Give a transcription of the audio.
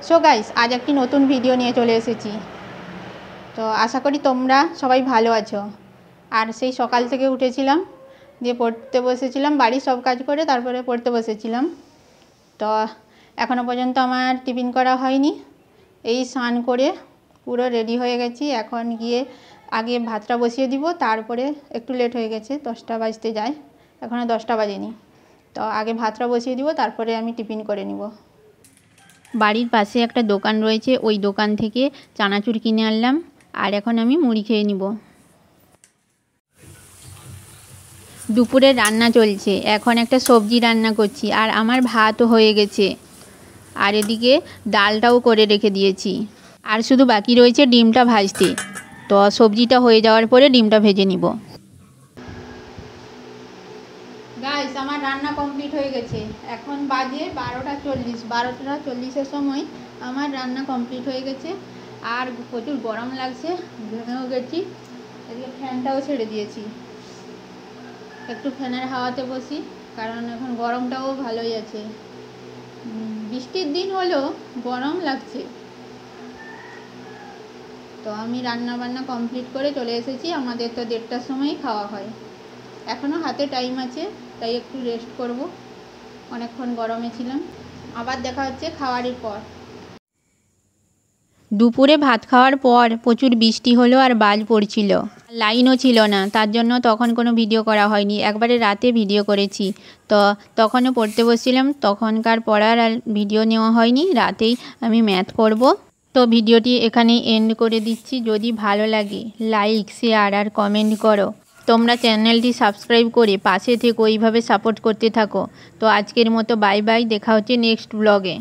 So guys, আজ একটি নতুন ভিডিও নিয়ে চলে এসেছি। তো আশা করি তোমরা সবাই ভালো আছো। আর সেই সকাল থেকে উঠেছিলাম, দিয়ে পড়তে বসেছিলাম, বাড়ির সব কাজ করে তারপরে পড়তে বসেছিলাম। তো এখনও পর্যন্ত আমার টিফিন করা হয়নি। এই স্নান করে পুরো রেডি হয়ে গেছি। এখন গিয়ে আগে ভাতটা বসিয়ে দিব, তারপরে একটু লেট হয়ে গেছে, 10টা বাজতে যায়, এখনও 10টা বাজেনি। তো আগে ভাতটা বসিয়ে দিব, তারপরে আমি টিফিন করে নিব। বাড়ির পাশে একটা দোকান রয়েছে, ওই দোকান থেকে চানাচুর কিনে আনলাম, আর এখন আমি মুড়ি খেয়ে নিব। দুপুরে রান্না চলছে, এখন একটা সবজি রান্না করছি, আর আমার ভাতও হয়ে গেছে, আর এদিকে ডালটাও করে রেখে দিয়েছি, আর শুধু বাকি রয়েছে ডিমটা ভাজতে। তো সবজিটা হয়ে যাওয়ার পরে ডিমটা ভেজে নিব। গাইস, আমার রান্না কমপ্লিট হয়ে গেছে। এখন বাজে 12টা 40। 12টা 40-এর সময় আমার রান্না কমপ্লিট হয়ে গেছে। আর প্রচুর গরম লাগছে, ঘেমেও গেছি। এদিকে ফ্যানটাও ছেড়ে দিয়েছি, একটু ফ্যানের হাওয়াতে বসি, কারণ এখন গরমটাও ভালোই আছে। বৃষ্টির দিন হলেও গরম লাগছে। তো আমি রান্না বান্না কমপ্লিট করে চলে এসেছি। আমাদের তো 1:30টার সময়ই খাওয়া হয়। এখনও হাতে টাইম আছে, তাই একটু রেস্ট করব। অনেকক্ষণ গরমে ছিলাম। আবার দেখা হচ্ছে খাওয়ারের পর। দুপুরে ভাত খাওয়ার পর প্রচুর বৃষ্টি হলো, আর বাজ পড়ছিল, লাইনও ছিল না, তার জন্য তখন কোনো ভিডিও করা হয়নি। একবারে রাতে ভিডিও করেছি। তো তখনও পড়তে বসছিলাম, তখনকার পড়ার আর ভিডিও নেওয়া হয়নি। রাতেই আমি ম্যাথ করব। তো ভিডিওটি এখানেই এন্ড করে দিচ্ছি। যদি ভালো লাগে লাইক, শেয়ার আর কমেন্ট করো। তোমরা চ্যানেলটি সাবস্ক্রাইব করে পাশে থেকে ওইভাবে সাপোর্ট করতে থাকো। তো আজকের মতো বাই বাই, দেখা হচ্ছে নেক্সট ব্লগে।